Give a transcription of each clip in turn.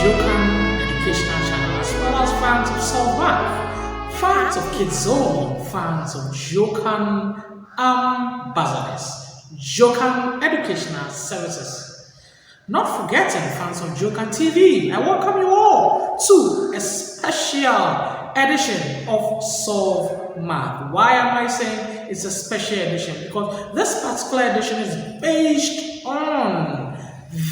Jokan Educational Channel, as well as fans of Solve Math, fans of Kids Zone, fans of Jokan Ambassadors, Jokan Educational Services. Not forgetting fans of Jokan TV, I welcome you all to a special edition of Solve Math. Why am I saying it's a special edition? Because this particular edition is based on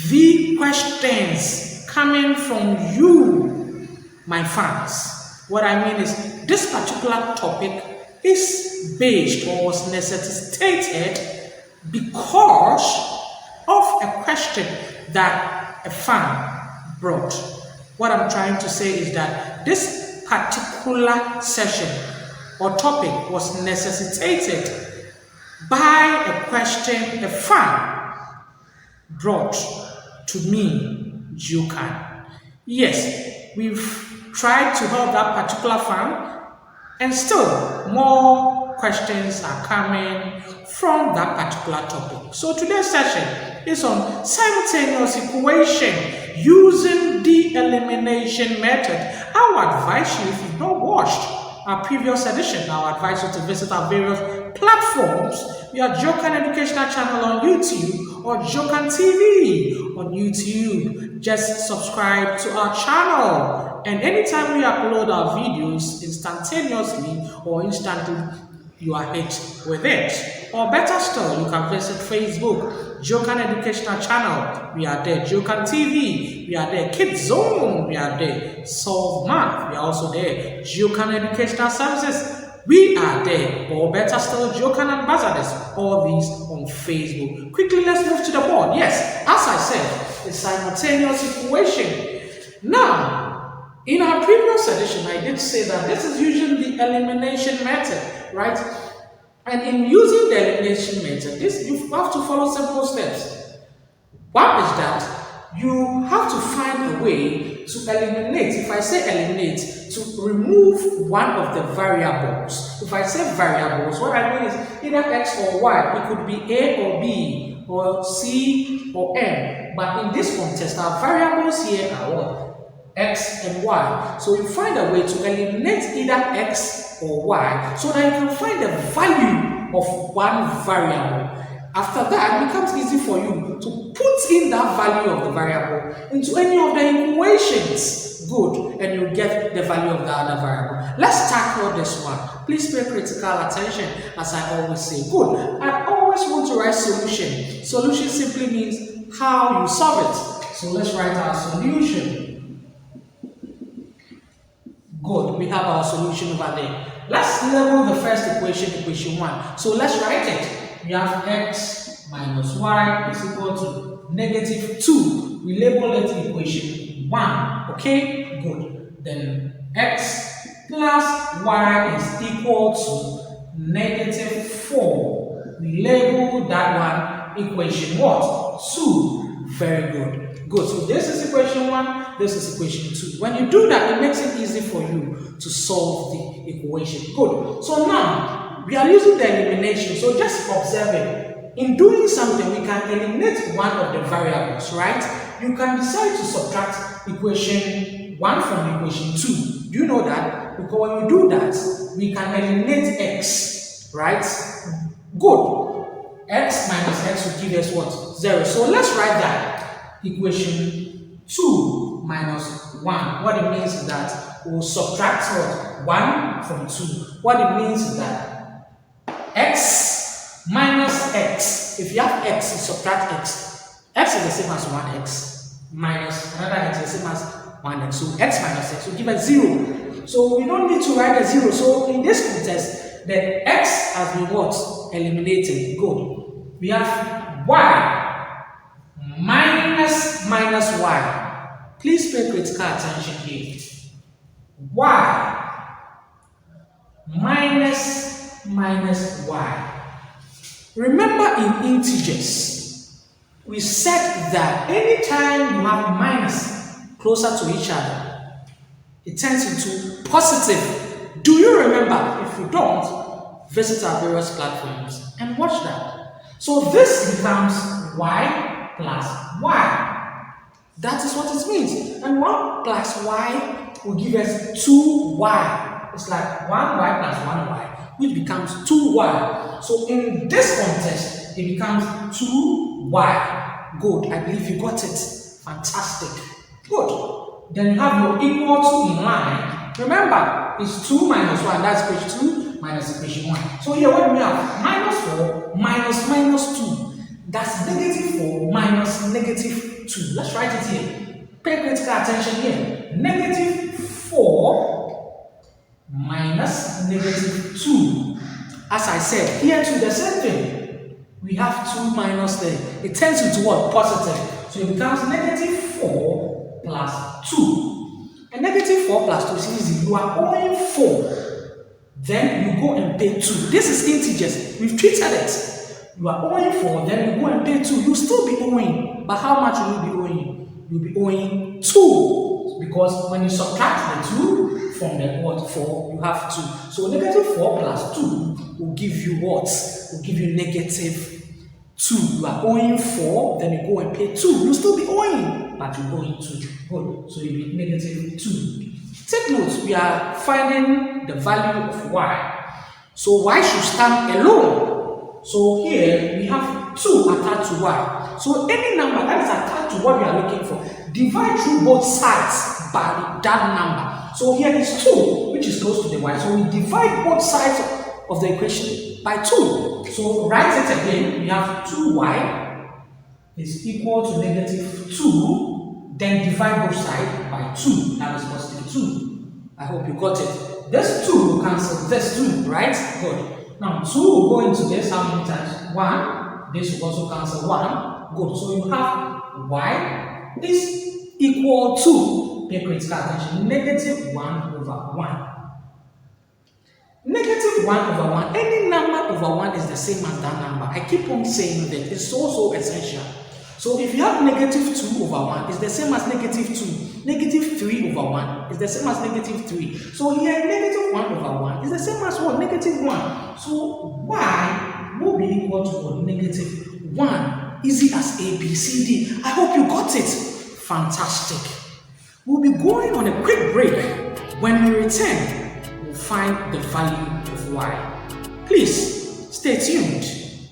the questions coming from you, my fans. What I mean is this particular topic is based or was necessitated because of a question that a fan brought. What I'm trying to say is that this particular session or topic was necessitated by a question a fan brought to me, Jokan. Yes, we've tried to help that particular fan, and still more questions are coming from that particular topic. So today's session is on simultaneous equation using the elimination method. I would advise you, if you've not watched our previous edition, I would advise you to visit our various platforms. We are Jokan Educational Channel on YouTube or Jokan TV on YouTube. Just subscribe to our channel, and anytime we upload our videos instantaneously or instantly, you are hit with it. Or better still, you can visit Facebook, Jokan Educational Channel, we are there. Jokan TV, we are there. Kids Zone, we are there. Solve Math, we are also there. Jokan Educational Services, we are there. Or better still, Jokan Ambassadors, all these on Facebook. Quickly, let's move to the board. Yes, as I said, it's simultaneous equation. Now, in our previous edition, I did say that this is using the elimination method, right? And in using the elimination method, you have to follow simple steps. One is that you have to find a way to eliminate. If I say eliminate, to remove one of the variables. If I say variables, what I mean is either x or y. It could be a or b, or c or n. But in this context, our variables here are what? X and y. So you find a way to eliminate either x or y so that you can find the value of one variable. After that, it becomes easy for you to put in that value of the variable into any of the equations. Good, and you get the value of the other variable. Let's tackle this one. Please pay critical attention, as I always say. Good. I always want to write solution. Solution simply means how you solve it. So let's write our solution. Good, we have our solution over there. Let's label the first equation, equation 1. So let's write it. We have x minus y is equal to negative 2. We label it equation 1. Okay, good. Then x plus y is equal to negative 4. We label that one equation what? 2. Very good. Good. So this is equation 1, this is equation 2. When you do that, it makes it easy for you to solve the equation. Good. So now, we are using the elimination. So just observe it. In doing something, we can eliminate one of the variables, right? You can decide to subtract equation 1 from equation 2. Do you know that? Because when you do that, we can eliminate x, right? Good. X minus x will give us what? 0. So let's write that. Equation 2 minus 1. What it means is that we'll subtract what? 1 from 2. What it means is that x minus x. If you have x, you subtract x. X is the same as 1x minus another x is the same as 1x. So x minus x will give us 0. So we don't need to write a 0. So in this context, the x has been what? Eliminated. Good. We have y minus y. Please pay critical attention here. Y minus y. Remember, in integers, we said that anytime you have minus closer to each other, it turns into positive. Do you remember? If you don't, visit our various platforms and watch that. So this becomes y plus y. That is what it means. And 1 plus y will give us 2y. It's like 1y plus 1y, which becomes 2y. So in this context, it becomes 2y. Good. I believe you got it. Fantastic. Good. Then you have your equal to in line. Remember, it's 2 minus 1. That's equation 2 minus equation 1. So here what do we have? Minus 4 minus 2. That's negative 4 minus negative 2. Let's write it here. Pay critical attention here. Negative 4 minus negative 2. As I said, here too the same thing. We have 2 minus there. It turns into what? Positive. So it becomes negative 4 plus 2. And negative 4 plus 2 is easy. You are owing 4. Then you go and pay 2. This is integers. We've treated it. You are owing 4, then you go and pay 2. You'll still be owing. But how much will you be owing? You'll be owing 2. Because when you subtract the 2 from the what? 4, you have 2. So negative 4 plus 2 will give you what? Will give you negative 2. You are owing 4, then you go and pay 2. You'll still be owing, but you're owing 2. Good. So you'll be negative 2. Take note, we are finding the value of y. So y should stand alone. So here we have 2 attached to y. So any number that is attached to what we are looking for, divide through both sides by that number. So here is 2, which is close to the y. So we divide both sides of the equation by 2. So write it again. We have 2y is equal to negative 2. Then divide both sides by 2. That is positive 2. I hope you got it. This 2 will cancel this 2, right? Good. Now 2 will go into this how many times? 1. This will also cancel 1. Good. So you have y is equal to, pay critical attention, negative 1 over 1. Negative 1 over 1. Any number over 1 is the same as that number. I keep on saying that. It's so essential. So if you have negative 2 over 1, it's the same as negative 2. Negative 3 over 1 is the same as negative 3. So here, negative 1 over 1 is the same as what? Negative 1. So y will be equal to what? Negative 1. Easy as A, B, C, D. I hope you got it. Fantastic. We'll be going on a quick break. When we return, we'll find the value of y. Please, stay tuned.